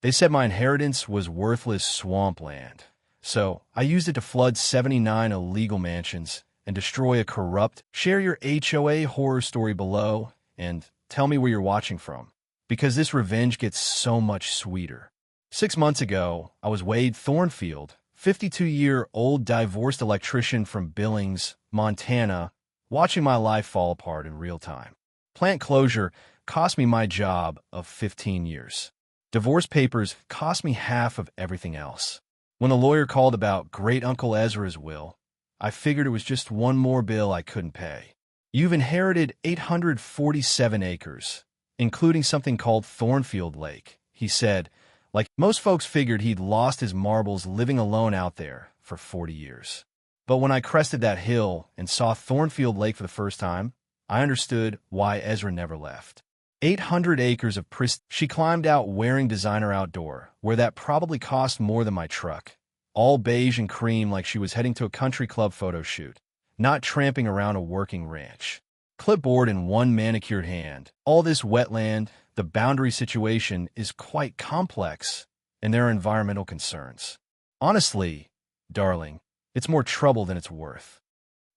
They said my inheritance was worthless swampland, so I used it to flood 79 illegal mansions and destroy a corrupt. Share your HOA horror story below and tell me where you're watching from, because this revenge gets so much sweeter. 6 months ago, I was Wade Thornfield, 52-year-old divorced electrician from Billings, Montana, watching my life fall apart in real time. Plant closure cost me my job of 15 years. Divorce papers cost me half of everything else. When the lawyer called about Great Uncle Ezra's will, I figured it was just one more bill I couldn't pay. You've inherited 847 acres, including something called Thornfield Lake, he said. Like most folks figured he'd lost his marbles living alone out there for 40 years. But when I crested that hill and saw Thornfield Lake for the first time, I understood why Ezra never left. 800 acres of She climbed out wearing designer outdoor, where that probably cost more than my truck. All beige and cream like she was heading to a country club photo shoot, not tramping around a working ranch. Clipboard in one manicured hand. All this wetland, the boundary situation is quite complex, and there are environmental concerns. Honestly, darling, it's more trouble than it's worth.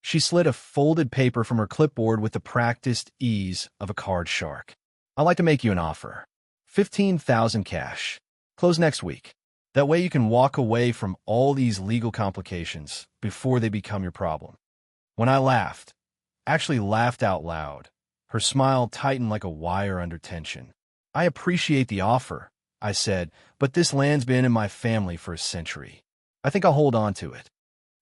She slid a folded paper from her clipboard with the practiced ease of a card shark. I'd like to make you an offer. $15,000 cash. Close next week. That way you can walk away from all these legal complications before they become your problem. When I laughed, actually laughed out loud, her smile tightened like a wire under tension. I appreciate the offer, I said, but this land's been in my family for a century. I think I'll hold on to it.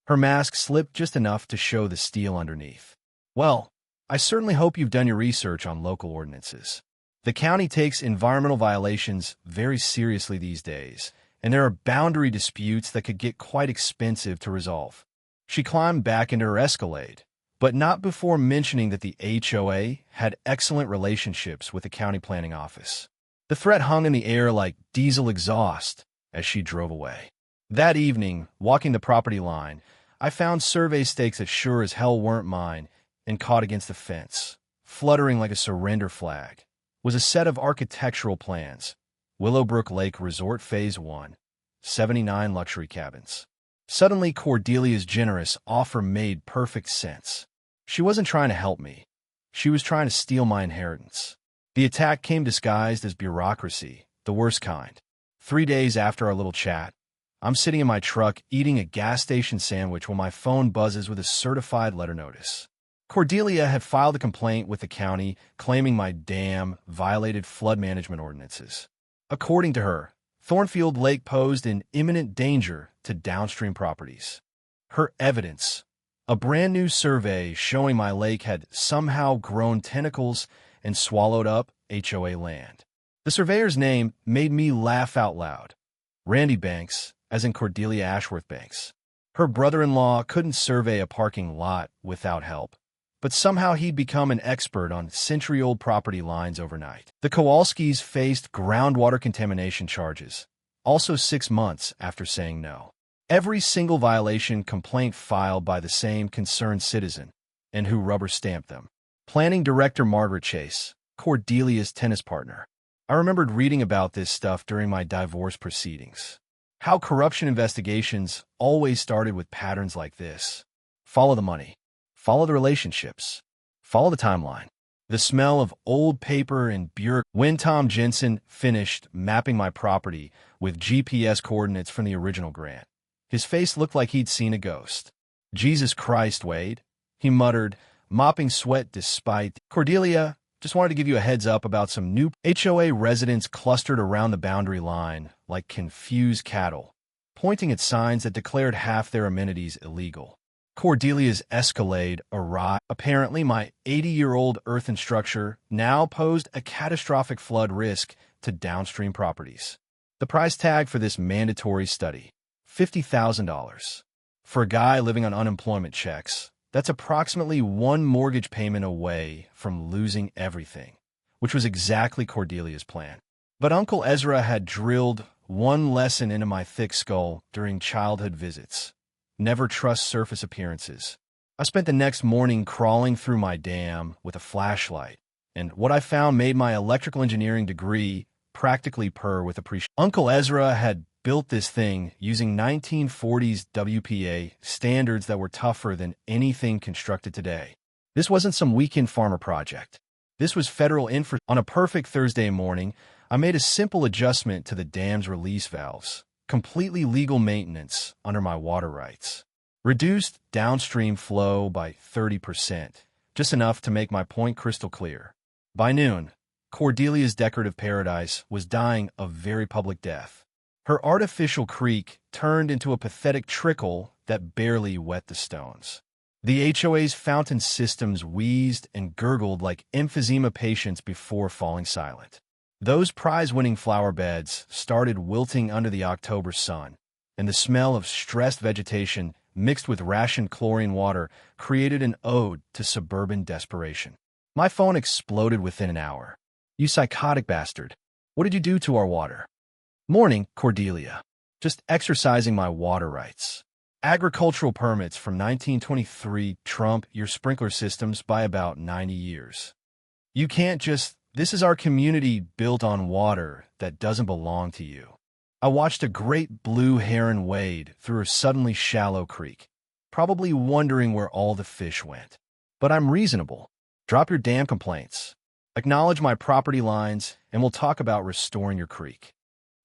Her mask slipped just enough to show the steel underneath. Well, I certainly hope you've done your research on local ordinances. The county takes environmental violations very seriously these days, and there are boundary disputes that could get quite expensive to resolve. She climbed back into her Escalade, but not before mentioning that the HOA had excellent relationships with the county planning office. The threat hung in the air like diesel exhaust as she drove away. That evening, walking the property line, I found survey stakes that sure as hell weren't mine and caught against the fence. Fluttering like a surrender flag was a set of architectural plans. Willowbrook Lake Resort Phase 1, 79 luxury cabins. Suddenly, Cordelia's generous offer made perfect sense. She wasn't trying to help me. She was trying to steal my inheritance. The attack came disguised as bureaucracy, the worst kind. 3 days after our little chat, I'm sitting in my truck eating a gas station sandwich when my phone buzzes with a certified letter notice. Cordelia had filed a complaint with the county claiming my dam violated flood management ordinances. According to her, Thornfield Lake posed an imminent danger to downstream properties. Her evidence, a brand new survey showing my lake had somehow grown tentacles and swallowed up HOA land. The surveyor's name made me laugh out loud. Randy Banks, as in Cordelia Ashworth Banks. Her brother-in-law couldn't survey a parking lot without help, but somehow he'd become an expert on century-old property lines overnight. The Kowalskis faced groundwater contamination charges, also 6 months after saying no. Every single violation complaint filed by the same concerned citizen, and who rubber-stamped them. Planning Director Margaret Chase, Cordelia's tennis partner. I remembered reading about this stuff during my divorce proceedings. How corruption investigations always started with patterns like this. Follow the money. Follow the relationships. Follow the timeline. The smell of old paper and bureaucracy. When Tom Jensen finished mapping my property with GPS coordinates from the original grant, his face looked like he'd seen a ghost. Jesus Christ, Wade, he muttered, mopping sweat despite. Cordelia, just wanted to give you a heads up about some new HOA residents clustered around the boundary line like confused cattle, pointing at signs that declared half their amenities illegal. Cordelia's Escalade arrived. Apparently, my 80-year-old earthen structure now posed a catastrophic flood risk to downstream properties. The price tag for this mandatory study, $50,000. For a guy living on unemployment checks, that's approximately one mortgage payment away from losing everything, which was exactly Cordelia's plan. But Uncle Ezra had drilled one lesson into my thick skull during childhood visits. Never trust surface appearances. I spent the next morning crawling through my dam with a flashlight, and what I found made my electrical engineering degree practically purr with appreciation. Uncle Ezra had built this thing using 1940s WPA standards that were tougher than anything constructed today. This wasn't some weekend farmer project. This was federal infrastructure. On a perfect Thursday morning, I made a simple adjustment to the dam's release valves, completely legal maintenance under my water rights. Reduced downstream flow by 30%, just enough to make my point crystal clear. By noon, Cordelia's decorative paradise was dying a very public death. Her artificial creek turned into a pathetic trickle that barely wet the stones. The HOA's fountain systems wheezed and gurgled like emphysema patients before falling silent. Those prize-winning flower beds started wilting under the October sun, and the smell of stressed vegetation mixed with rationed chlorine water created an ode to suburban desperation. My phone exploded within an hour. "You psychotic bastard. What did you do to our water?" "Morning, Cordelia. Just exercising my water rights. Agricultural permits from 1923 trump your sprinkler systems by about 90 years. You can't just... This is our community built on water that doesn't belong to you." I watched a great blue heron wade through a suddenly shallow creek, probably wondering where all the fish went. But I'm reasonable. Drop your damn complaints. Acknowledge my property lines, and we'll talk about restoring your creek.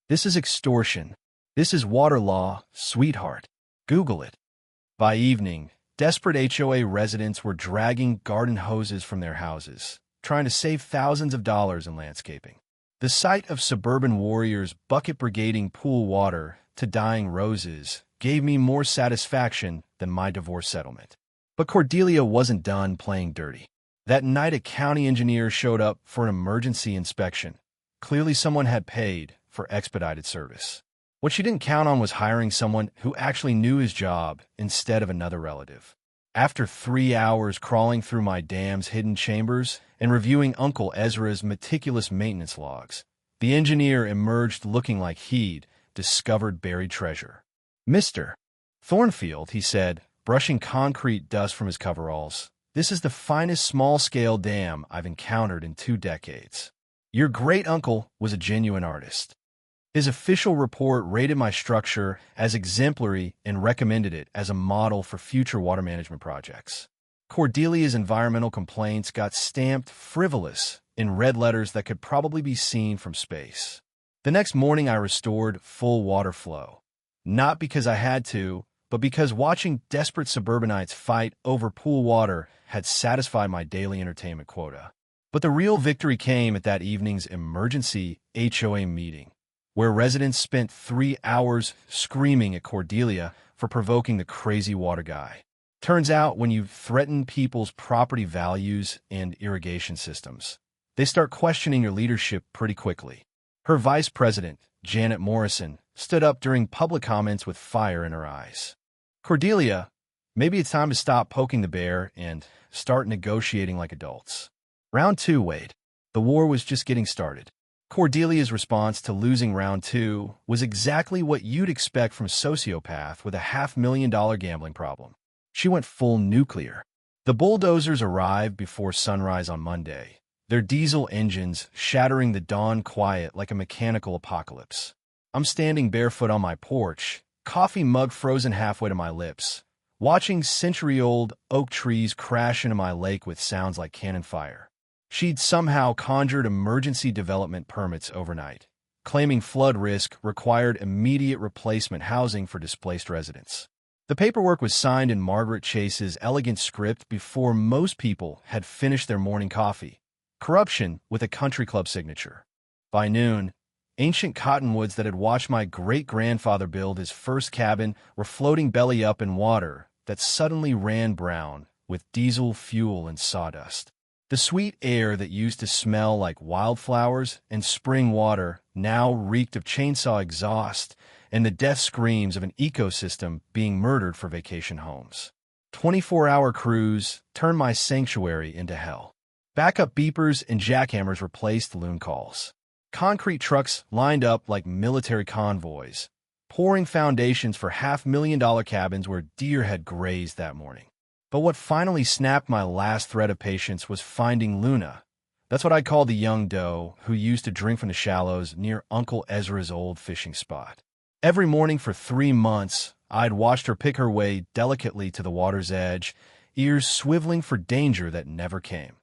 This is extortion. This is water law, sweetheart. Google it. By evening, desperate HOA residents were dragging garden hoses from their houses, trying to save thousands of dollars in landscaping. The sight of suburban warriors bucket brigading pool water to dying roses gave me more satisfaction than my divorce settlement. But Cordelia wasn't done playing dirty. That night, a county engineer showed up for an emergency inspection. Clearly, someone had paid for expedited service. What she didn't count on was hiring someone who actually knew his job instead of another relative. After 3 hours crawling through my dam's hidden chambers and reviewing Uncle Ezra's meticulous maintenance logs, the engineer emerged looking like he'd discovered buried treasure. "Mr. Thornfield," he said, brushing concrete dust from his coveralls, "this is the finest small-scale dam I've encountered in 2 decades. Your great-uncle was a genuine artist." His official report rated my structure as exemplary and recommended it as a model for future water management projects. Cordelia's environmental complaints got stamped frivolous in red letters that could probably be seen from space. The next morning, I restored full water flow. Not because I had to, but because watching desperate suburbanites fight over pool water had satisfied my daily entertainment quota. But the real victory came at that evening's emergency HOA meeting, where residents spent 3 hours screaming at Cordelia for provoking the crazy water guy. Turns out, when you threaten people's property values and irrigation systems, they start questioning your leadership pretty quickly. Her vice president, Janet Morrison, stood up during public comments with fire in her eyes. "Cordelia, maybe it's time to stop poking the bear and start negotiating like adults." Round 2, Wade. The war was just getting started. Cordelia's response to losing round 2 was exactly what you'd expect from a sociopath with a $500,000 gambling problem. She went full nuclear. The bulldozers arrived before sunrise on Monday, their diesel engines shattering the dawn quiet like a mechanical apocalypse. I'm standing barefoot on my porch, coffee mug frozen halfway to my lips, watching century-old oak trees crash into my lake with sounds like cannon fire. She'd somehow conjured emergency development permits overnight, claiming flood risk required immediate replacement housing for displaced residents. The paperwork was signed in Margaret Chase's elegant script before most people had finished their morning coffee. Corruption with a country club signature. By noon, ancient cottonwoods that had watched my great-grandfather build his first cabin were floating belly up in water that suddenly ran brown with diesel fuel and sawdust. The sweet air that used to smell like wildflowers and spring water now reeked of chainsaw exhaust and the death screams of an ecosystem being murdered for vacation homes. 24-hour crews turned my sanctuary into hell. Backup beepers and jackhammers replaced loon calls. Concrete trucks lined up like military convoys, pouring foundations for $500,000 cabins where deer had grazed that morning. But what finally snapped my last thread of patience was finding Luna, That's what I call the young doe who used to drink from the shallows near Uncle Ezra's old fishing spot. Every morning for 3 months, I'd watched her pick her way delicately to the water's edge, ears swiveling for danger that never came.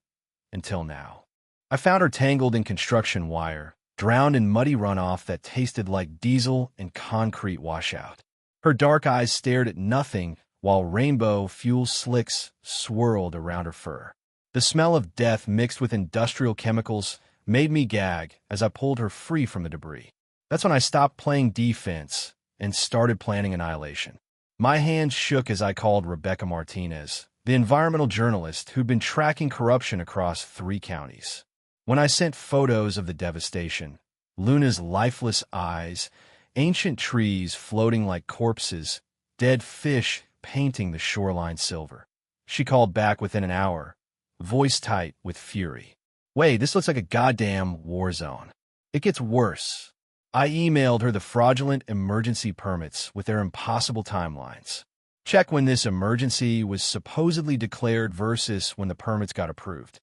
Until now. I found her tangled in construction wire, drowned in muddy runoff that tasted like diesel and concrete washout. Her dark eyes stared at nothing while rainbow fuel slicks swirled around her fur. The smell of death mixed with industrial chemicals made me gag as I pulled her free from the debris. That's when I stopped playing defense and started planning annihilation. My hands shook as I called Rebecca Martinez, the environmental journalist who'd been tracking corruption across 3 counties. When I sent photos of the devastation, Luna's lifeless eyes, ancient trees floating like corpses, dead fish painting the shoreline silver, she called back within an hour, voice tight with fury. "Wait, this looks like a goddamn war zone." It gets worse. I emailed her the fraudulent emergency permits with their impossible timelines. Check when this emergency was supposedly declared versus when the permits got approved.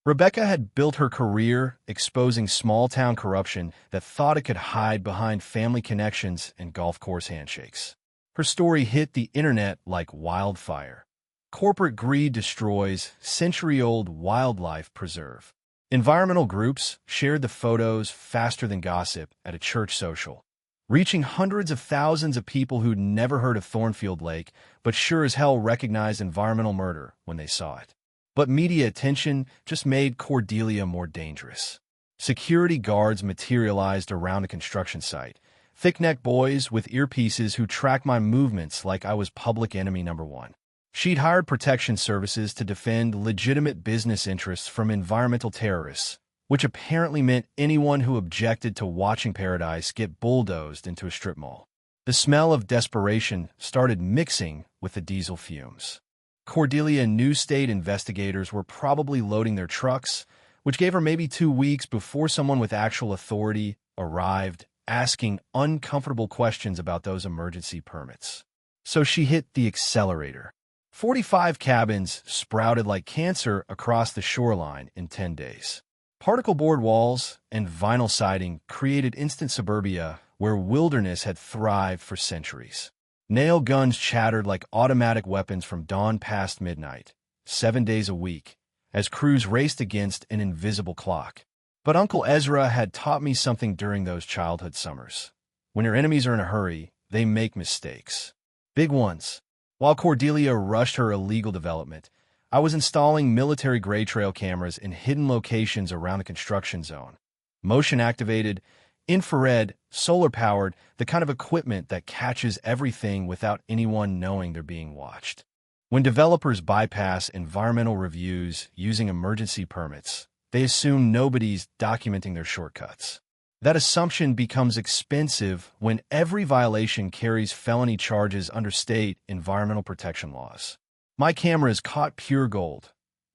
Rebecca had built her career exposing small-town corruption that thought it could hide behind family connections and golf course handshakes. Her story hit the internet like wildfire. Corporate greed destroys century-old wildlife preserve. Environmental groups shared the photos faster than gossip at a church social, reaching hundreds of thousands of people who'd never heard of Thornfield Lake but sure as hell recognized environmental murder when they saw it. But media attention just made Cordelia more dangerous. Security guards materialized around the construction site, thick-necked boys with earpieces who tracked my movements like I was public enemy number 1. She'd hired protection services to defend legitimate business interests from environmental terrorists, which apparently meant anyone who objected to watching paradise get bulldozed into a strip mall. The smell of desperation started mixing with the diesel fumes. Cordelia knew state investigators were probably loading their trucks, which gave her maybe 2 weeks before someone with actual authority arrived, asking uncomfortable questions about those emergency permits. So she hit the accelerator. 45 cabins sprouted like cancer across the shoreline in 10 days. Particle board walls and vinyl siding created instant suburbia where wilderness had thrived for centuries. Nail guns chattered like automatic weapons from dawn past midnight, 7 days a week, as crews raced against an invisible clock. But Uncle Ezra had taught me something during those childhood summers. When your enemies are in a hurry, they make mistakes. Big ones. While Cordelia rushed her illegal development, I was installing military-grade trail cameras in hidden locations around the construction zone. Motion-activated, infrared, solar-powered, the kind of equipment that catches everything without anyone knowing they're being watched. When developers bypass environmental reviews using emergency permits, they assume nobody's documenting their shortcuts. That assumption becomes expensive when every violation carries felony charges under state environmental protection laws. My cameras caught pure gold.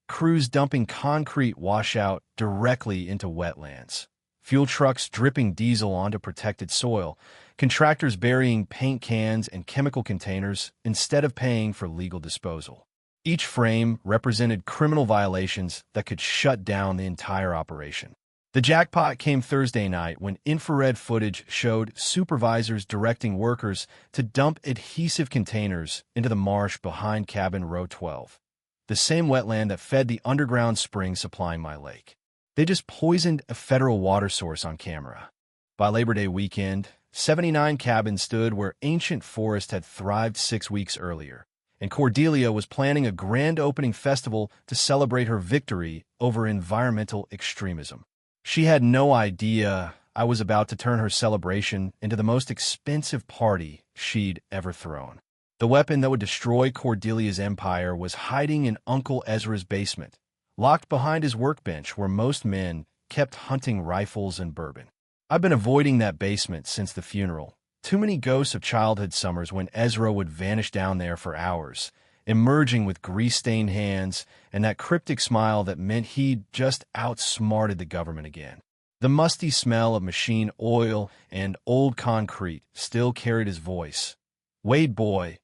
Crews dumping concrete washout directly into wetlands. Fuel trucks dripping diesel onto protected soil, contractors burying paint cans and chemical containers instead of paying for legal disposal. Each frame represented criminal violations that could shut down the entire operation. The jackpot came Thursday night when infrared footage showed supervisors directing workers to dump adhesive containers into the marsh behind cabin row 12, the same wetland that fed the underground spring supplying my lake. They just poisoned a federal water source on camera. By Labor Day weekend, 79 cabins stood where ancient forest had thrived 6 weeks earlier, and Cordelia was planning a grand opening festival to celebrate her victory over environmental extremism. She had no idea I was about to turn her celebration into the most expensive party she'd ever thrown. The weapon that would destroy Cordelia's empire was hiding in Uncle Ezra's basement, locked behind his workbench where most men kept hunting rifles and bourbon. I've been avoiding that basement since the funeral. Too many ghosts of childhood summers when Ezra would vanish down there for hours, emerging with grease-stained hands and that cryptic smile that meant he'd just outsmarted the government again. The musty smell of machine oil and old concrete still carried his voice. "Wade boy,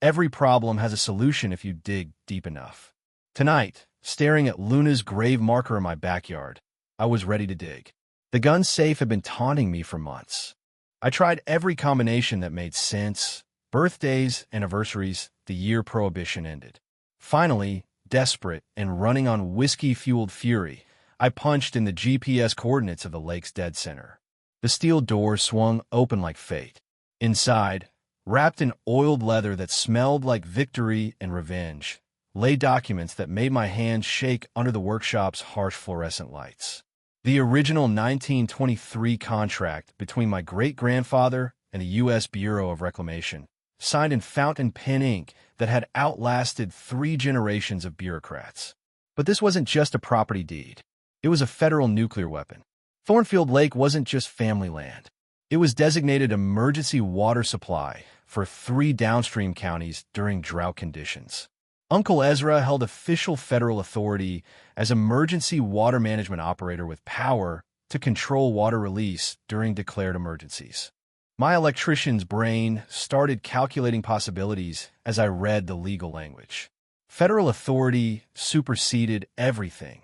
every problem has a solution if you dig deep enough." Tonight, staring at Luna's grave marker in my backyard, I was ready to dig. The gun safe had been taunting me for months. I tried every combination that made sense: birthdays, anniversaries, the year Prohibition ended. Finally, desperate and running on whiskey-fueled fury, I punched in the GPS coordinates of the lake's dead center. The steel door swung open like fate. Inside, wrapped in oiled leather that smelled like victory and revenge, lay documents that made my hands shake under the workshop's harsh fluorescent lights. The original 1923 contract between my great-grandfather and the U.S. Bureau of Reclamation, signed in fountain pen ink that had outlasted 3 generations of bureaucrats. But this wasn't just a property deed. It was a federal nuclear weapon. Thornfield Lake wasn't just family land. It was designated emergency water supply for 3 downstream counties during drought conditions. Uncle Ezra held official federal authority as emergency water management operator with power to control water release during declared emergencies. My electrician's brain started calculating possibilities as I read the legal language. Federal authority superseded everything.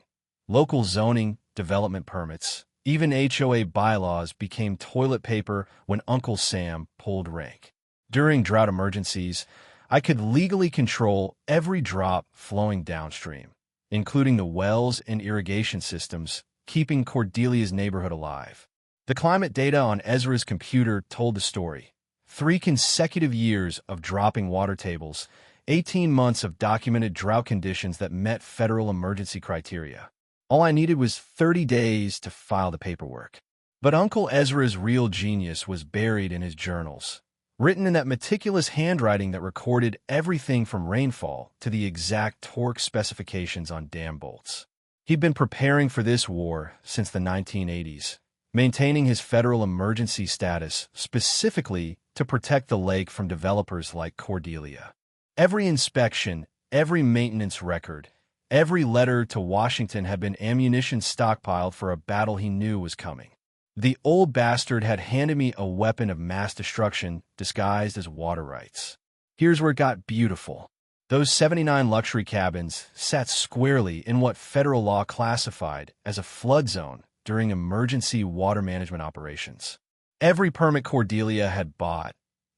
Local zoning, development permits, even HOA bylaws became toilet paper when Uncle Sam pulled rank. During drought emergencies, I could legally control every drop flowing downstream, including the wells and irrigation systems, keeping Cordelia's neighborhood alive. The climate data on Ezra's computer told the story. 3 consecutive years of dropping water tables, 18 months of documented drought conditions that met federal emergency criteria. All I needed was 30 days to file the paperwork. But Uncle Ezra's real genius was buried in his journals, written in that meticulous handwriting that recorded everything from rainfall to the exact torque specifications on dam bolts. He'd been preparing for this war since the 1980s, maintaining his federal emergency status specifically to protect the lake from developers like Cordelia. Every inspection, every maintenance record, every letter to Washington had been ammunition stockpiled for a battle he knew was coming. The old bastard had handed me a weapon of mass destruction disguised as water rights. Here's where it got beautiful. Those 79 luxury cabins sat squarely in what federal law classified as a flood zone during emergency water management operations. Every permit Cordelia had bought,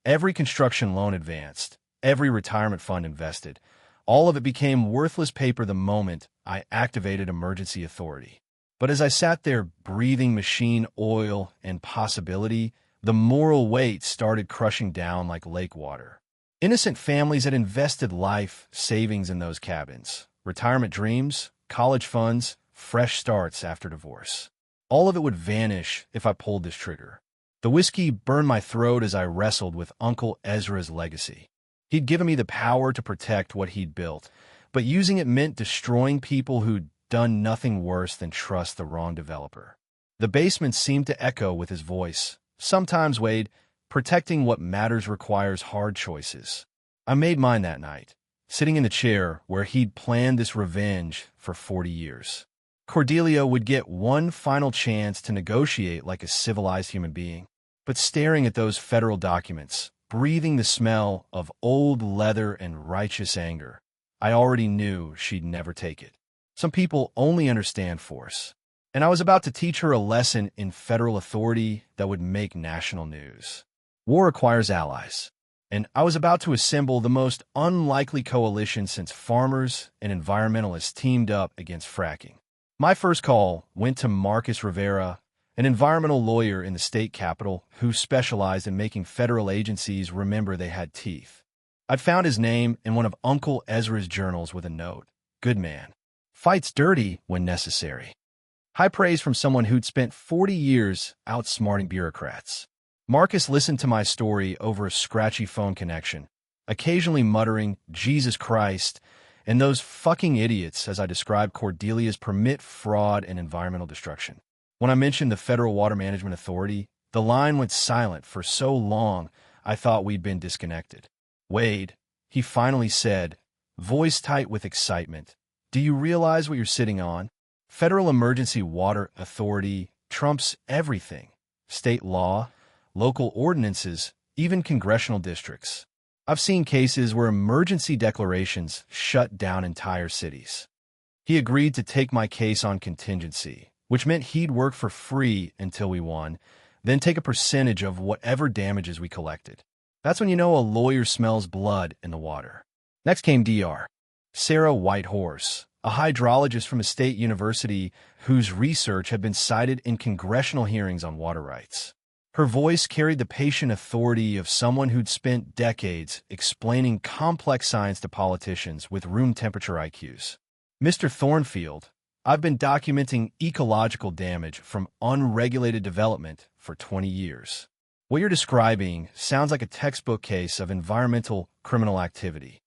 every construction loan advanced, every retirement fund invested, all of it became worthless paper the moment I activated emergency authority. But as I sat there breathing machine oil and possibility, the moral weight started crushing down like lake water. Innocent families had invested life savings in those cabins, retirement dreams, college funds, fresh starts after divorce. All of it would vanish if I pulled this trigger. The whiskey burned my throat as I wrestled with Uncle Ezra's legacy. He'd given me the power to protect what he'd built, but using it meant destroying people who'd done nothing worse than trust the wrong developer. The basement seemed to echo with his voice. Sometimes, Wade, protecting what matters requires hard choices. I made mine that night, sitting in the chair where he'd planned this revenge for 40 years. Cordelia would get one final chance to negotiate like a civilized human being, but staring at those federal documents, breathing the smell of old leather and righteous anger, I already knew she'd never take it. Some people only understand force, and I was about to teach her a lesson in federal authority that would make national news. War requires allies, and I was about to assemble the most unlikely coalition since farmers and environmentalists teamed up against fracking. My first call went to Marcus Rivera, an environmental lawyer in the state capitol who specialized in making federal agencies remember they had teeth. I'd found his name in one of Uncle Ezra's journals with a note. Good man. Fights dirty when necessary. High praise from someone who'd spent 40 years outsmarting bureaucrats. Marcus listened to my story over a scratchy phone connection, occasionally muttering, "Jesus Christ," and "those fucking idiots" as I described Cordelia's permit fraud and environmental destruction. When I mentioned the Federal Water Management Authority, the line went silent for so long I thought we'd been disconnected. "Wade," he finally said, voice tight with excitement, "do you realize what you're sitting on? Federal Emergency Water Authority trumps everything. State law, local ordinances, even congressional districts. I've seen cases where emergency declarations shut down entire cities." He agreed to take my case on contingency, which meant he'd work for free until we won, then take a percentage of whatever damages we collected. That's when you know a lawyer smells blood in the water. Next came Dr. Sarah Whitehorse, a hydrologist from a state university whose research had been cited in congressional hearings on water rights. Her voice carried the patient authority of someone who'd spent decades explaining complex science to politicians with room temperature IQs. Mr. Thornfield, I've been documenting ecological damage from unregulated development for 20 years. What you're describing sounds like a textbook case of environmental criminal activity.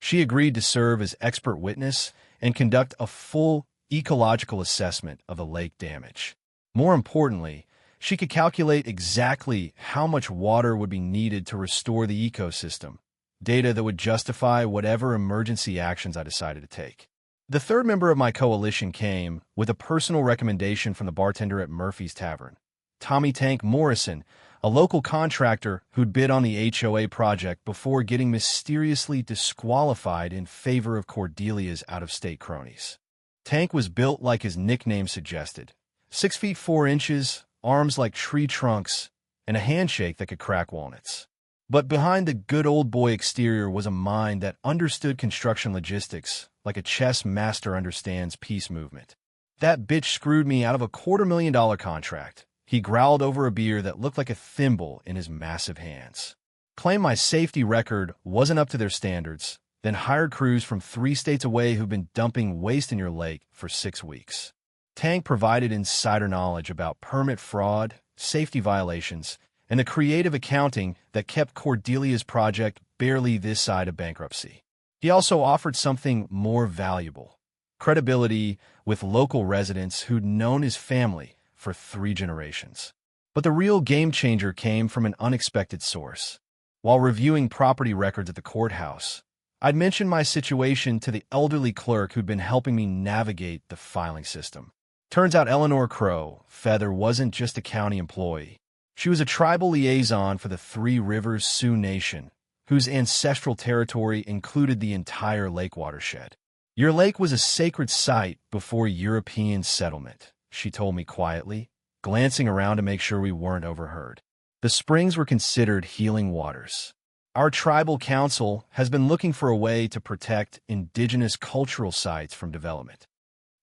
She agreed to serve as expert witness and conduct a full ecological assessment of the lake damage. More importantly, she could calculate exactly how much water would be needed to restore the ecosystem, data that would justify whatever emergency actions I decided to take. The third member of my coalition came with a personal recommendation from the bartender at Murphy's Tavern, Tommy Tank Morrison, a local contractor who'd bid on the HOA project before getting mysteriously disqualified in favor of Cordelia's out-of-state cronies. Tank was built like his nickname suggested, 6 feet 4 inches, arms like tree trunks, and a handshake that could crack walnuts. But behind the good old boy exterior was a mind that understood construction logistics like a chess master understands peace movement. That bitch screwed me out of a $250,000 contract. He growled over a beer that looked like a thimble in his massive hands. Claimed my safety record wasn't up to their standards, then hired crews from 3 states away who've been dumping waste in your lake for 6 weeks. Tank provided insider knowledge about permit fraud, safety violations, and the creative accounting that kept Cordelia's project barely this side of bankruptcy. He also offered something more valuable: credibility with local residents who'd known his family for 3 generations. But the real game changer came from an unexpected source. While reviewing property records at the courthouse, I'd mentioned my situation to the elderly clerk who'd been helping me navigate the filing system. Turns out Eleanor Crow Feather wasn't just a county employee. She was a tribal liaison for the Three Rivers Sioux Nation, whose ancestral territory included the entire lake watershed. Your lake was a sacred site before European settlement, she told me quietly, glancing around to make sure we weren't overheard. The springs were considered healing waters. Our tribal council has been looking for a way to protect indigenous cultural sites from development.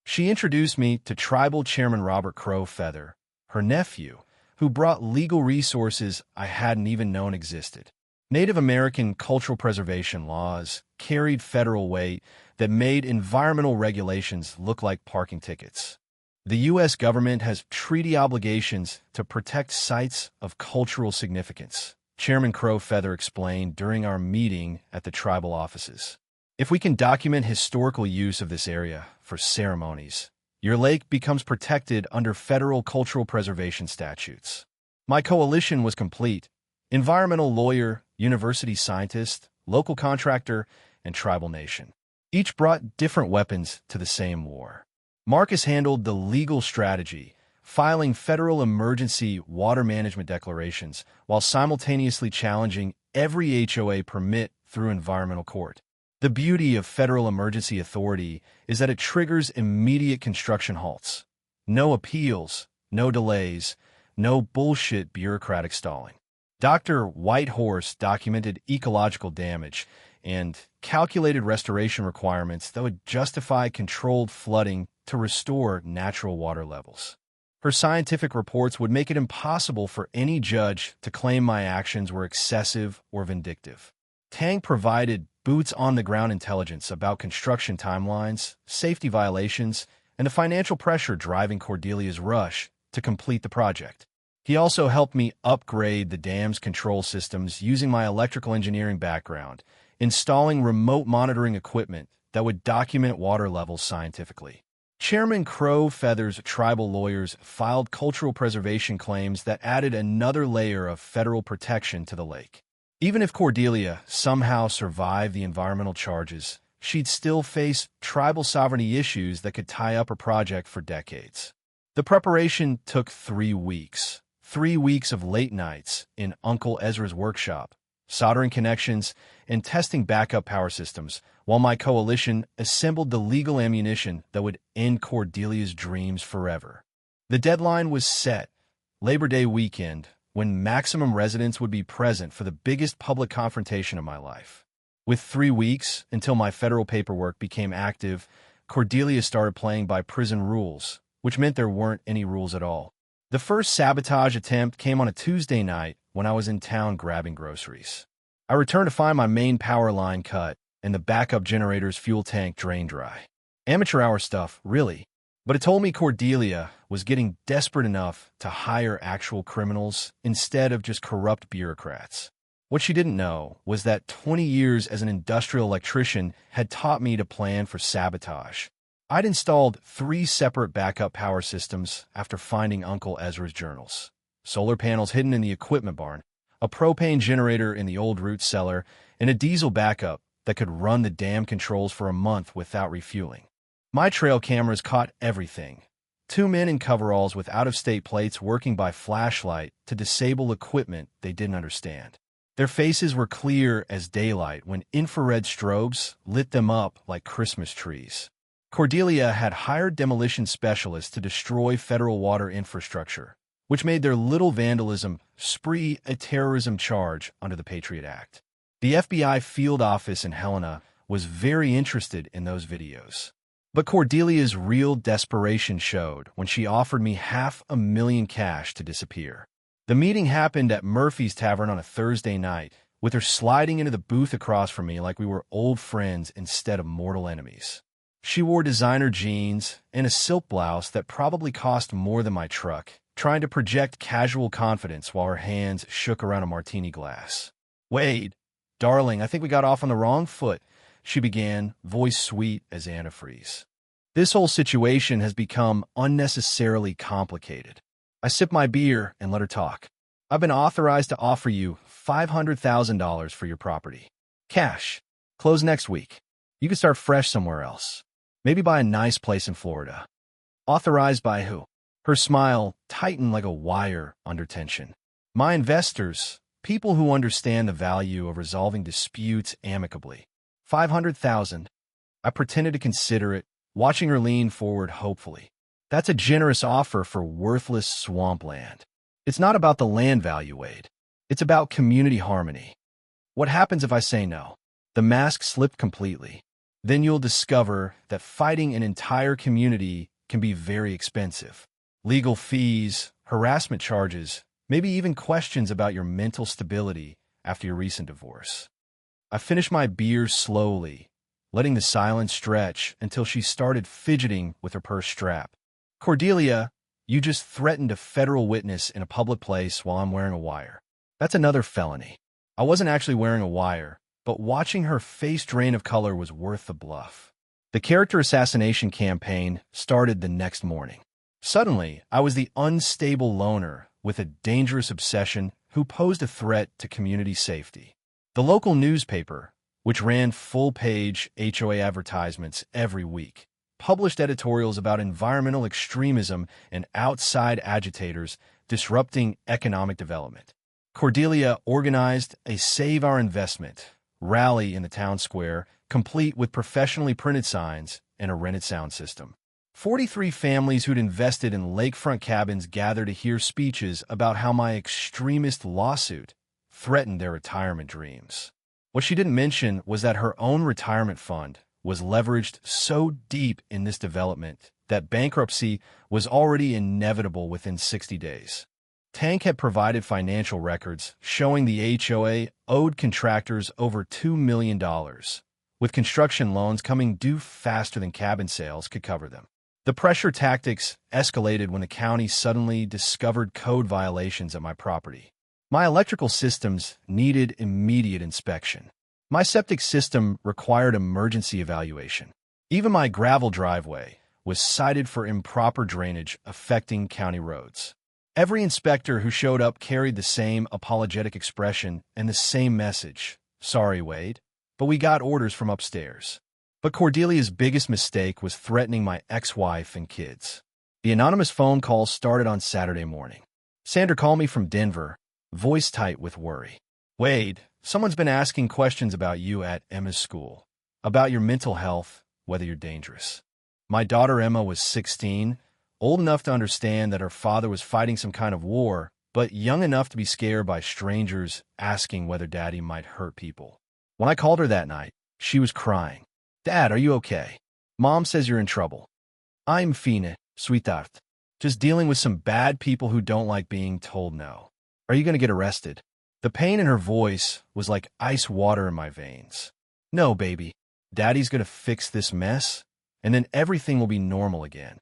She introduced me to Tribal Chairman Robert Crow Feather, her nephew, who brought legal resources I hadn't even known existed. Native American cultural preservation laws carried federal weight that made environmental regulations look like parking tickets. The U.S. government has treaty obligations to protect sites of cultural significance, Chairman Crow Feather explained during our meeting at the tribal offices. If we can document historical use of this area for ceremonies, your lake becomes protected under federal cultural preservation statutes. My coalition was complete: environmental lawyer, university scientist, local contractor, and tribal nation. Each brought different weapons to the same war. Marcus handled the legal strategy, filing federal emergency water management declarations while simultaneously challenging every HOA permit through environmental court. The beauty of federal emergency authority is that it triggers immediate construction halts. No appeals, no delays, no bullshit bureaucratic stalling. Dr. Whitehorse documented ecological damage and calculated restoration requirements that would justify controlled flooding to restore natural water levels. Her scientific reports would make it impossible for any judge to claim my actions were excessive or vindictive. Tang provided boots-on-the-ground intelligence about construction timelines, safety violations, and the financial pressure driving Cordelia's rush to complete the project. He also helped me upgrade the dam's control systems using my electrical engineering background, installing remote monitoring equipment that would document water levels scientifically. Chairman Crow Feather's tribal lawyers filed cultural preservation claims that added another layer of federal protection to the lake. Even if Cordelia somehow survived the environmental charges, she'd still face tribal sovereignty issues that could tie up her project for decades. The preparation took 3 weeks. 3 weeks of late nights in Uncle Ezra's workshop, soldering connections, and testing backup power systems, while my coalition assembled the legal ammunition that would end Cordelia's dreams forever. The deadline was set, Labor Day weekend, when maximum residents would be present for the biggest public confrontation of my life. With 3 weeks until my federal paperwork became active, Cordelia started playing by prison rules, which meant there weren't any rules at all. The first sabotage attempt came on a Tuesday night when I was in town grabbing groceries. I returned to find my main power line cut and the backup generator's fuel tank drained dry. Amateur hour stuff, really. But it told me Cordelia was getting desperate enough to hire actual criminals instead of just corrupt bureaucrats. What she didn't know was that 20 years as an industrial electrician had taught me to plan for sabotage. I'd installed 3 separate backup power systems after finding Uncle Ezra's journals. Solar panels hidden in the equipment barn, a propane generator in the old root cellar, and a diesel backup that could run the damn controls for a month without refueling. My trail cameras caught everything. 2 men in coveralls with out-of-state plates working by flashlight to disable equipment they didn't understand. Their faces were clear as daylight when infrared strobes lit them up like Christmas trees. Cordelia had hired demolition specialists to destroy federal water infrastructure, which made their little vandalism spree a terrorism charge under the Patriot Act. The FBI field office in Helena was very interested in those videos. But Cordelia's real desperation showed when she offered me $500,000 cash to disappear. The meeting happened at Murphy's Tavern on a Thursday night, with her sliding into the booth across from me like we were old friends instead of mortal enemies. She wore designer jeans and a silk blouse that probably cost more than my truck, trying to project casual confidence while her hands shook around a martini glass. "Wade, darling, I think we got off on the wrong foot," she began, voice sweet as antifreeze. "This whole situation has become unnecessarily complicated." I sipped my beer and let her talk. "I've been authorized to offer you $500,000 for your property. Cash. Close next week. You can start fresh somewhere else. Maybe buy a nice place in Florida." "Authorized by who?" Her smile tightened like a wire under tension. "My investors, people who understand the value of resolving disputes amicably. 500,000. I pretended to consider it, watching her lean forward hopefully. "That's a generous offer for worthless swampland. It's not about the land value, Wade. It's about community harmony. What happens if I say no?" The mask slipped completely. "Then you'll discover that fighting an entire community can be very expensive. Legal fees, harassment charges, maybe even questions about your mental stability after your recent divorce." I finished my beer slowly, letting the silence stretch until she started fidgeting with her purse strap. "Cordelia, you just threatened a federal witness in a public place while I'm wearing a wire. That's another felony." I wasn't actually wearing a wire, but watching her face drain of color was worth the bluff. The character assassination campaign started the next morning. Suddenly, I was the unstable loner with a dangerous obsession who posed a threat to community safety. The local newspaper, which ran full-page HOA advertisements every week, published editorials about environmental extremism and outside agitators disrupting economic development. Cordelia organized a Save Our Investment rally in the town square, complete with professionally printed signs and a rented sound system. 43 families who'd invested in lakefront cabins gathered to hear speeches about how my extremist lawsuit threatened their retirement dreams. What she didn't mention was that her own retirement fund was leveraged so deep in this development that bankruptcy was already inevitable within 60 days. Tank had provided financial records showing the HOA owed contractors over $2 million, with construction loans coming due faster than cabin sales could cover them. The pressure tactics escalated when the county suddenly discovered code violations at my property. My electrical systems needed immediate inspection. My septic system required emergency evaluation. Even my gravel driveway was cited for improper drainage affecting county roads. Every inspector who showed up carried the same apologetic expression and the same message: "Sorry, Wade, but we got orders from upstairs." But Cordelia's biggest mistake was threatening my ex-wife and kids. The anonymous phone call started on Saturday morning. Sandra called me from Denver, voice tight with worry. "Wade, someone's been asking questions about you at Emma's school, about your mental health, whether you're dangerous." My daughter Emma was 16, old enough to understand that her father was fighting some kind of war, but young enough to be scared by strangers asking whether Daddy might hurt people. When I called her that night, she was crying. "Dad, are you okay? Mom says you're in trouble." "I'm fine, sweetheart. Just dealing with some bad people who don't like being told no." "Are you going to get arrested?" The pain in her voice was like ice water in my veins. "No, baby. Daddy's going to fix this mess, and then everything will be normal again."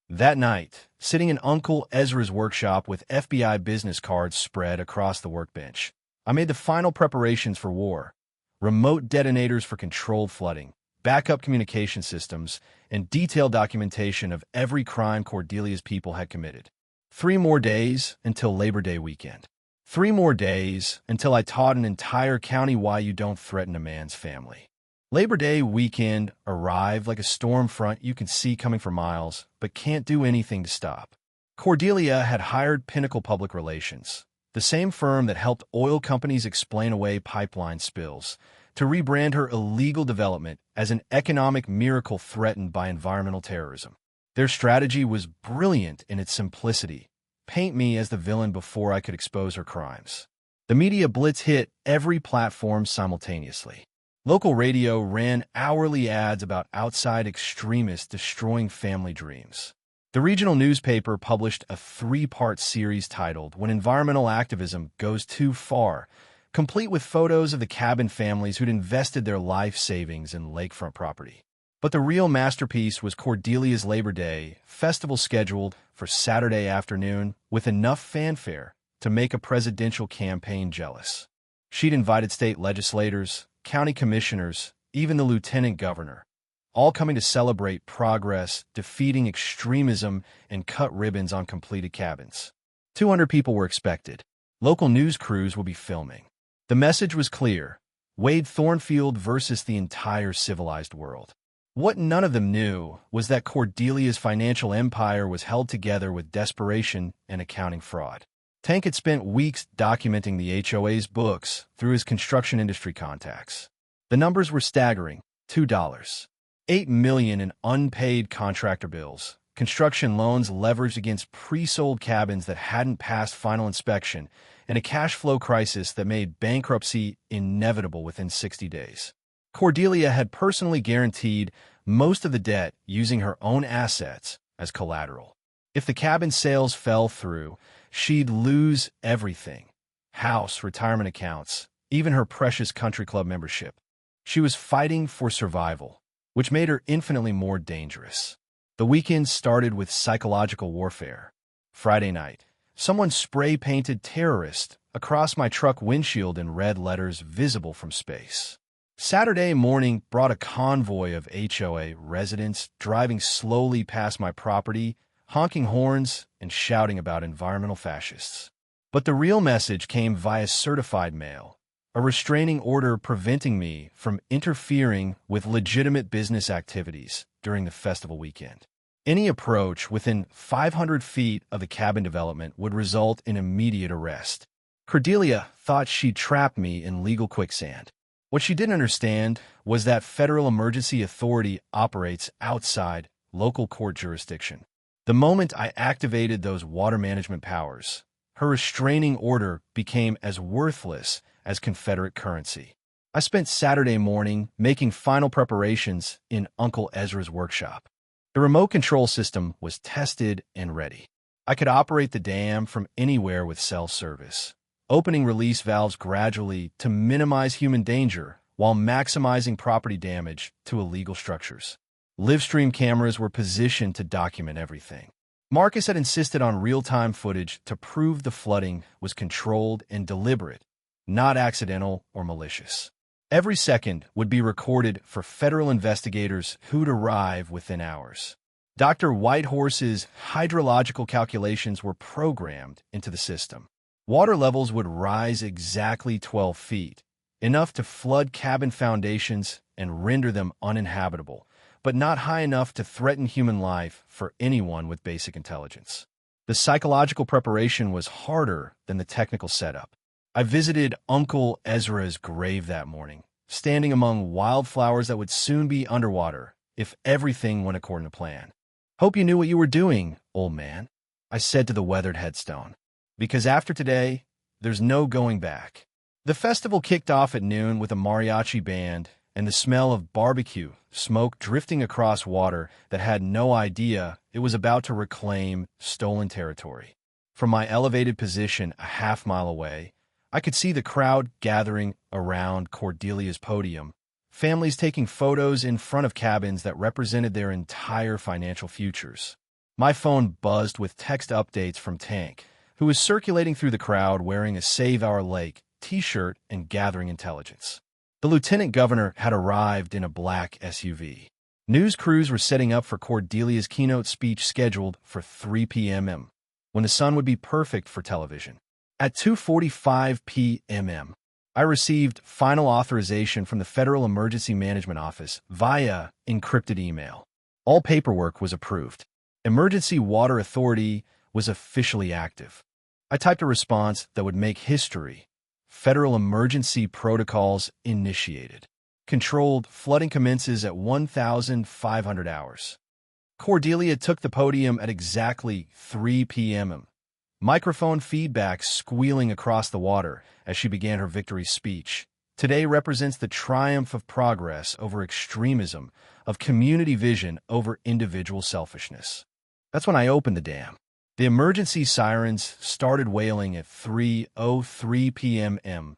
That night, sitting in Uncle Ezra's workshop with FBI business cards spread across the workbench, I made the final preparations for war: remote detonators for controlled flooding, backup communication systems, and detailed documentation of every crime Cordelia's people had committed. 3 more days until Labor Day weekend. 3 more days until I taught an entire county why you don't threaten a man's family. Labor Day weekend arrived like a storm front you can see coming for miles, but can't do anything to stop. Cordelia had hired Pinnacle Public Relations, the same firm that helped oil companies explain away pipeline spills, to rebrand her illegal development as an economic miracle threatened by environmental terrorism. Their strategy was brilliant in its simplicity: paint me as the villain before I could expose her crimes. The media blitz hit every platform simultaneously. Local radio ran hourly ads about outside extremists destroying family dreams. The regional newspaper published a 3-part series titled "When Environmental Activism Goes Too Far," complete with photos of the cabin families who'd invested their life savings in lakefront property. But the real masterpiece was Cordelia's Labor Day festival, scheduled for Saturday afternoon with enough fanfare to make a presidential campaign jealous. She'd invited state legislators, county commissioners, even the lieutenant governor, all coming to celebrate progress, defeating extremism, and cut ribbons on completed cabins. 200 people were expected. Local news crews will be filming. The message was clear: Wade Thornfield versus the entire civilized world. What none of them knew was that Cordelia's financial empire was held together with desperation and accounting fraud. Tank had spent weeks documenting the HOA's books through his construction industry contacts. The numbers were staggering: $2.8 million in unpaid contractor bills, construction loans leveraged against pre-sold cabins that hadn't passed final inspection, and a cash flow crisis that made bankruptcy inevitable within 60 days. Cordelia had personally guaranteed most of the debt using her own assets as collateral. If the cabin sales fell through, she'd lose everything: house, retirement accounts, even her precious country club membership. She was fighting for survival, which made her infinitely more dangerous. The weekend started with psychological warfare. Friday night, someone spray-painted "terrorist" across my truck windshield in red letters visible from space. Saturday morning brought a convoy of HOA residents driving slowly past my property, honking horns and shouting about environmental fascists. But the real message came via certified mail: a restraining order preventing me from interfering with legitimate business activities during the festival weekend. Any approach within 500 feet of the cabin development would result in immediate arrest. Cordelia thought she'd trapped me in legal quicksand. What she didn't understand was that Federal Emergency Authority operates outside local court jurisdiction. The moment I activated those water management powers, her restraining order became as worthless as Confederate currency. I spent Saturday morning making final preparations in Uncle Ezra's workshop. The remote control system was tested and ready. I could operate the dam from anywhere with cell service, opening release valves gradually to minimize human danger while maximizing property damage to illegal structures. Livestream cameras were positioned to document everything. Marcus had insisted on real-time footage to prove the flooding was controlled and deliberate, not accidental or malicious. Every second would be recorded for federal investigators who'd arrive within hours. Dr. Whitehorse's hydrological calculations were programmed into the system. Water levels would rise exactly 12 feet, enough to flood cabin foundations and render them uninhabitable, but not high enough to threaten human life for anyone with basic intelligence. The psychological preparation was harder than the technical setup. I visited Uncle Ezra's grave that morning, standing among wildflowers that would soon be underwater if everything went according to plan. Hope you knew what you were doing, old man, I said to the weathered headstone. Because after today, there's no going back. The festival kicked off at noon with a mariachi band and the smell of barbecue smoke drifting across water that had no idea it was about to reclaim stolen territory. From my elevated position a half-mile away, I could see the crowd gathering around Cordelia's podium, families taking photos in front of cabins that represented their entire financial futures. My phone buzzed with text updates from Tank, who was circulating through the crowd wearing a Save Our Lake t-shirt and gathering intelligence. The lieutenant governor had arrived in a black SUV. News crews were setting up for Cordelia's keynote speech scheduled for 3 p.m. when the sun would be perfect for television. At 2:45 p.m., I received final authorization from the Federal Emergency Management Office via encrypted email. All paperwork was approved. Emergency Water Authority was officially active. I typed a response that would make history. Federal emergency protocols initiated. Controlled flooding commences at 1,500 hours. Cordelia took the podium at exactly 3 p.m. Microphone feedback squealing across the water as she began her victory speech. Today represents the triumph of progress over extremism, of community vision over individual selfishness. That's when I opened the dam. The emergency sirens started wailing at 3:03 p.m.,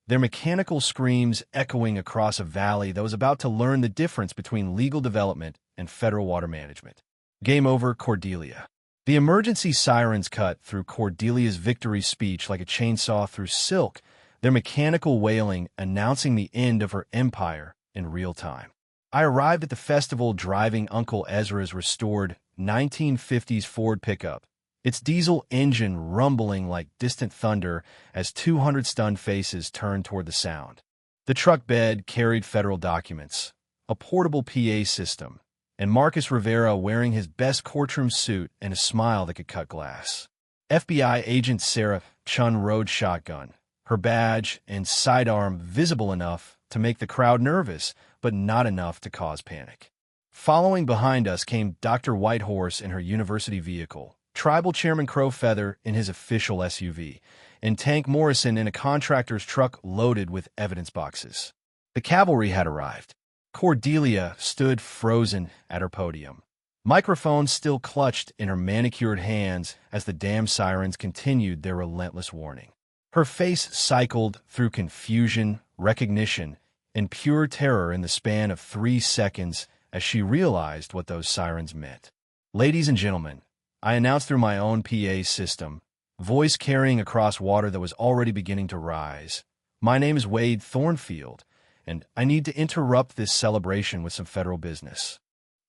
their mechanical screams echoing across a valley that was about to learn the difference between legal development and federal water management. Game over, Cordelia. The emergency sirens cut through Cordelia's victory speech like a chainsaw through silk, their mechanical wailing announcing the end of her empire in real time. I arrived at the festival driving Uncle Ezra's restored 1950s Ford pickup, its diesel engine rumbling like distant thunder as 200 stunned faces turned toward the sound. The truck bed carried federal documents, a portable PA system, and Marcus Rivera wearing his best courtroom suit and a smile that could cut glass. FBI agent Sarah Chun rode shotgun, her badge and sidearm visible enough to make the crowd nervous, but not enough to cause panic. Following behind us came Dr. Whitehorse in her university vehicle, Tribal Chairman Crow Feather in his official SUV, and Tank Morrison in a contractor's truck loaded with evidence boxes. The cavalry had arrived. Cordelia stood frozen at her podium, microphone still clutched in her manicured hands as the damn sirens continued their relentless warning. Her face cycled through confusion, recognition, and pure terror in the span of 3 seconds as she realized what those sirens meant. Ladies and gentlemen, I announced through my own PA system, voice carrying across water that was already beginning to rise. My name is Wade Thornfield, and I need to interrupt this celebration with some federal business.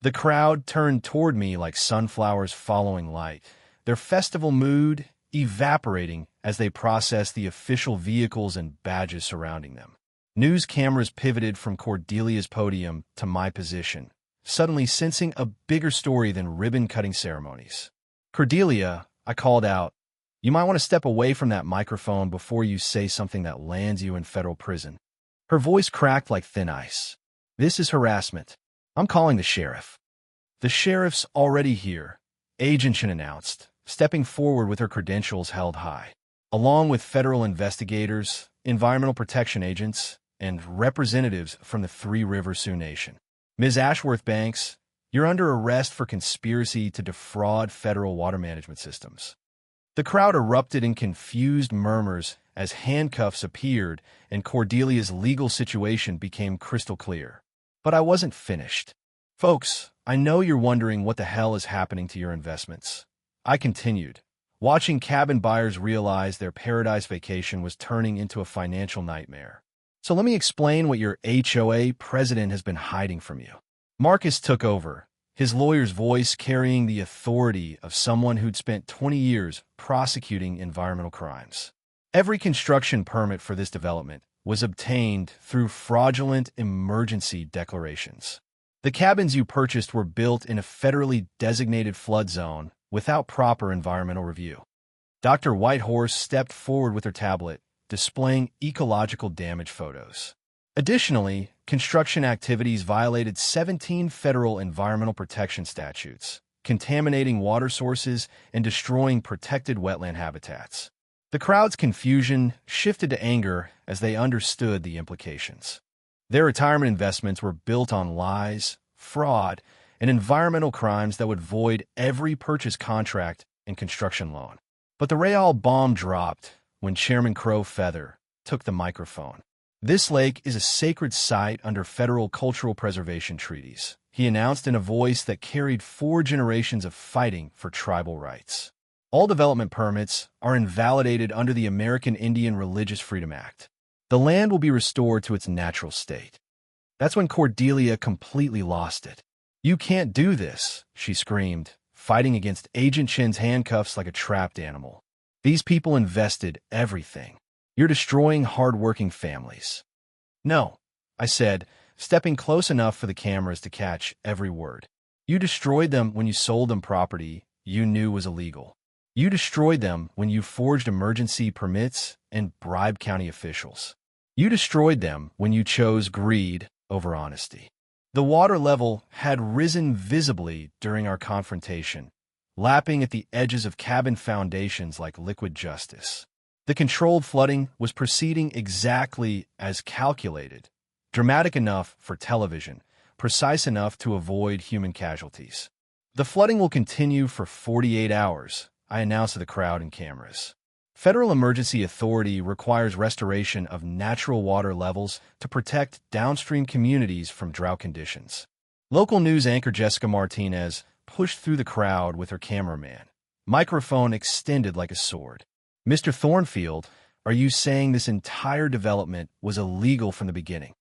The crowd turned toward me like sunflowers following light, their festival mood evaporating as they processed the official vehicles and badges surrounding them. News cameras pivoted from Cordelia's podium to my position, suddenly sensing a bigger story than ribbon-cutting ceremonies. Cordelia, I called out, you might want to step away from that microphone before you say something that lands you in federal prison. Her voice cracked like thin ice. This is harassment. I'm calling the sheriff. The sheriff's already here, Agent Chin announced, stepping forward with her credentials held high. Along with federal investigators, environmental protection agents, and representatives from the Three Rivers Sioux Nation. Ms. Ashworth Banks, you're under arrest for conspiracy to defraud federal water management systems. The crowd erupted in confused murmurs as handcuffs appeared and Cordelia's legal situation became crystal clear. But I wasn't finished. Folks, I know you're wondering what the hell is happening to your investments. I continued, watching cabin buyers realize their paradise vacation was turning into a financial nightmare. So let me explain what your HOA president has been hiding from you. Marcus took over, his lawyer's voice carrying the authority of someone who'd spent 20 years prosecuting environmental crimes. Every construction permit for this development was obtained through fraudulent emergency declarations. The cabins you purchased were built in a federally designated flood zone without proper environmental review. Dr. Whitehorse stepped forward with her tablet, displaying ecological damage photos. Additionally, construction activities violated 17 federal environmental protection statutes, contaminating water sources, and destroying protected wetland habitats. The crowd's confusion shifted to anger as they understood the implications. Their retirement investments were built on lies, fraud, and environmental crimes that would void every purchase contract and construction loan. But the real bomb dropped when Chairman Crow Feather took the microphone. This lake is a sacred site under federal cultural preservation treaties, he announced in a voice that carried 4 generations of fighting for tribal rights. All development permits are invalidated under the American Indian Religious Freedom Act. The land will be restored to its natural state. That's when Cordelia completely lost it. "You can't do this," she screamed, fighting against Agent Chen's handcuffs like a trapped animal. "These people invested everything. You're destroying hard-working families." "No," I said, stepping close enough for the cameras to catch every word. "You destroyed them when you sold them property you knew was illegal. You destroyed them when you forged emergency permits and bribed county officials. You destroyed them when you chose greed over honesty." The water level had risen visibly during our confrontation, lapping at the edges of cabin foundations like liquid justice. The controlled flooding was proceeding exactly as calculated, dramatic enough for television, precise enough to avoid human casualties. "The flooding will continue for 48 hours, I announced to the crowd and cameras. Federal Emergency Authority requires restoration of natural water levels to protect downstream communities from drought conditions. Local news anchor Jessica Martinez pushed through the crowd with her cameraman, microphone extended like a sword. "Mr. Thornfield, are you saying this entire development was illegal from the beginning?"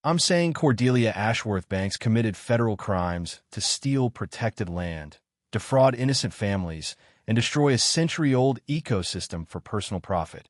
"I'm saying Cordelia Ashworth Banks committed federal crimes to steal protected land, defraud innocent families, and destroy a century-old ecosystem for personal profit,"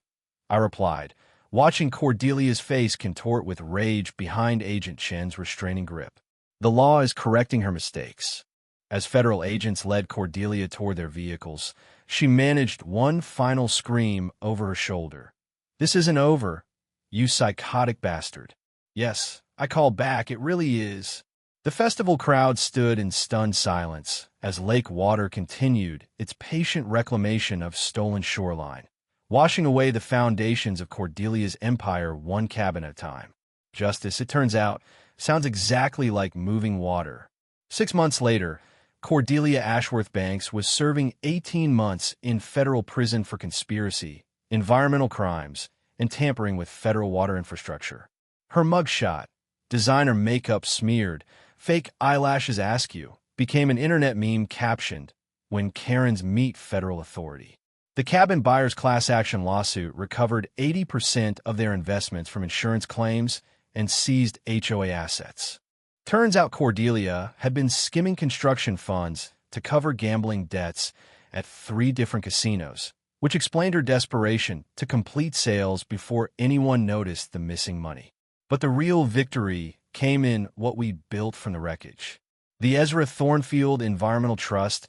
I replied, watching Cordelia's face contort with rage behind Agent Chen's restraining grip. The law is correcting her mistakes. As federal agents led Cordelia toward their vehicles, she managed one final scream over her shoulder. "This isn't over, you psychotic bastard." "Yes," I called back, "it really is." The festival crowd stood in stunned silence as lake water continued its patient reclamation of stolen shoreline, washing away the foundations of Cordelia's empire one cabin at a time. Justice, it turns out, sounds exactly like moving water. 6 months later, Cordelia Ashworth Banks was serving 18 months in federal prison for conspiracy, environmental crimes, and tampering with federal water infrastructure. Her mugshot, designer makeup smeared, fake eyelashes askew, became an internet meme captioned, "When Karens Meet Federal Authority." The cabin buyers' class action lawsuit recovered 80% of their investments from insurance claims and seized HOA assets. Turns out Cordelia had been skimming construction funds to cover gambling debts at 3 different casinos, which explained her desperation to complete sales before anyone noticed the missing money. But the real victory came in what we built from the wreckage. The Ezra Thornfield Environmental Trust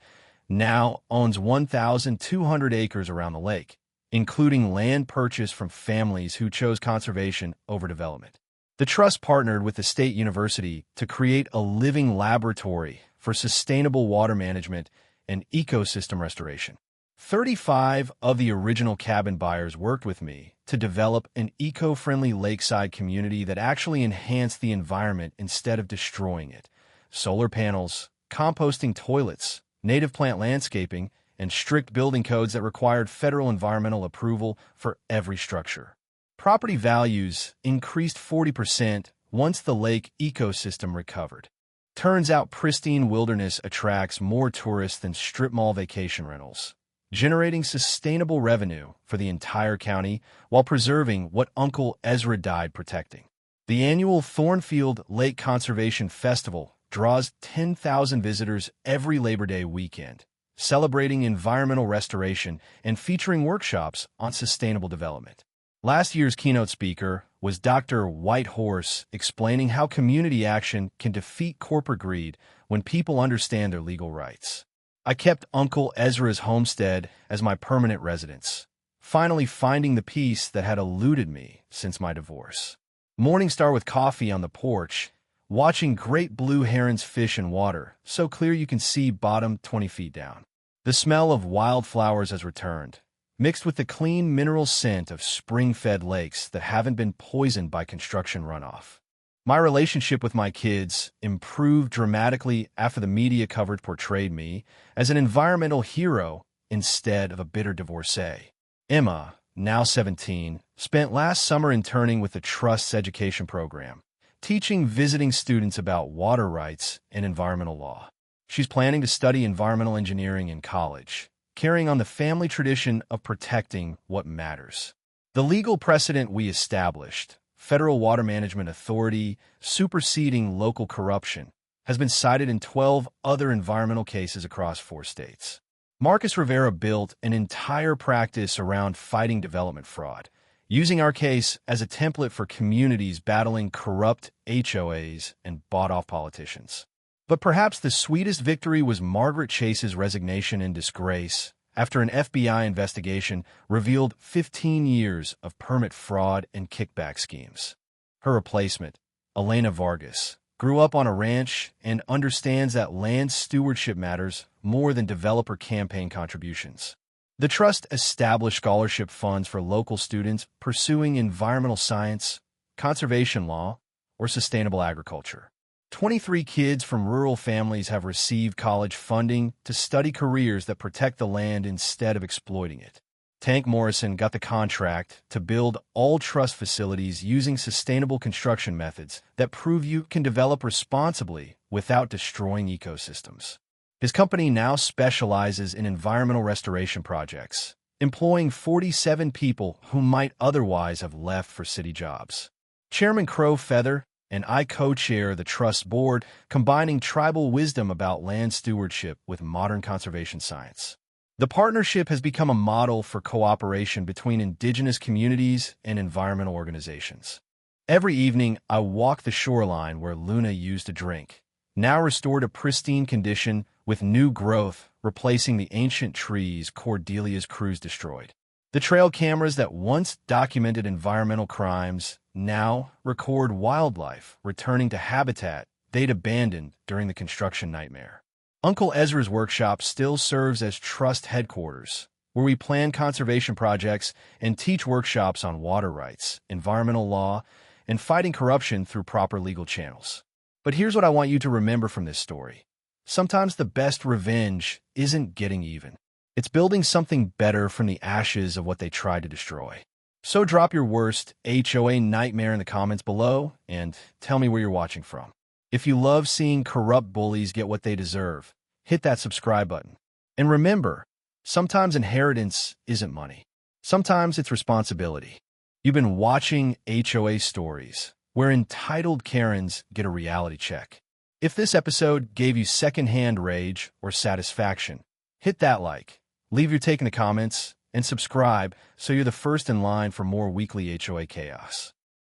now owns 1,200 acres around the lake, including land purchased from families who chose conservation over development. The trust partnered with the state university to create a living laboratory for sustainable water management and ecosystem restoration. 35 of the original cabin buyers worked with me to develop an eco-friendly lakeside community that actually enhanced the environment instead of destroying it. Solar panels, composting toilets, native plant landscaping, and strict building codes that required federal environmental approval for every structure. Property values increased 40% once the lake ecosystem recovered. Turns out pristine wilderness attracts more tourists than strip mall vacation rentals, generating sustainable revenue for the entire county while preserving what Uncle Ezra died protecting. The annual Thornfield Lake Conservation Festival draws 10,000 visitors every Labor Day weekend, celebrating environmental restoration and featuring workshops on sustainable development. Last year's keynote speaker was Dr. Whitehorse, explaining how community action can defeat corporate greed when people understand their legal rights. I kept Uncle Ezra's homestead as my permanent residence, finally finding the peace that had eluded me since my divorce. Morning star with coffee on the porch, watching great blue herons fish in water, so clear you can see bottom 20 feet down. The smell of wildflowers has returned, mixed with the clean mineral scent of spring-fed lakes that haven't been poisoned by construction runoff. My relationship with my kids improved dramatically after the media coverage portrayed me as an environmental hero instead of a bitter divorcee. Emma, now 17, spent last summer interning with the Trust's education program, teaching visiting students about water rights and environmental law. She's planning to study environmental engineering in college, carrying on the family tradition of protecting what matters. The legal precedent we established, Federal Water Management Authority superseding local corruption, has been cited in 12 other environmental cases across 4 states. Marcus Rivera built an entire practice around fighting development fraud, using our case as a template for communities battling corrupt HOAs and bought-off politicians. But perhaps the sweetest victory was Margaret Chase's resignation in disgrace after an FBI investigation revealed 15 years of permit fraud and kickback schemes. Her replacement, Elena Vargas, grew up on a ranch and understands that land stewardship matters more than developer campaign contributions. The Trust established scholarship funds for local students pursuing environmental science, conservation law, or sustainable agriculture. 23 kids from rural families have received college funding to study careers that protect the land instead of exploiting it. Tank Morrison got the contract to build all Trust facilities using sustainable construction methods that prove you can develop responsibly without destroying ecosystems. His company now specializes in environmental restoration projects, employing 47 people who might otherwise have left for city jobs. Chairman Crow Feather and I co-chair the Trust board, combining tribal wisdom about land stewardship with modern conservation science. The partnership has become a model for cooperation between indigenous communities and environmental organizations. Every evening, I walk the shoreline where Luna used to drink, now restored to pristine condition with new growth replacing the ancient trees Cordelia's crews destroyed. The trail cameras that once documented environmental crimes now record wildlife returning to habitat they'd abandoned during the construction nightmare. Uncle Ezra's workshop still serves as Trust headquarters, where we plan conservation projects and teach workshops on water rights, environmental law, and fighting corruption through proper legal channels. But here's what I want you to remember from this story. Sometimes the best revenge isn't getting even. It's building something better from the ashes of what they tried to destroy. So drop your worst HOA nightmare in the comments below and tell me where you're watching from. If you love seeing corrupt bullies get what they deserve, hit that subscribe button. And remember, sometimes inheritance isn't money. Sometimes it's responsibility. You've been watching HOA Stories, where entitled Karens get a reality check. If this episode gave you secondhand rage or satisfaction, hit that like, leave your take in the comments, and subscribe so you're the first in line for more weekly HOA chaos.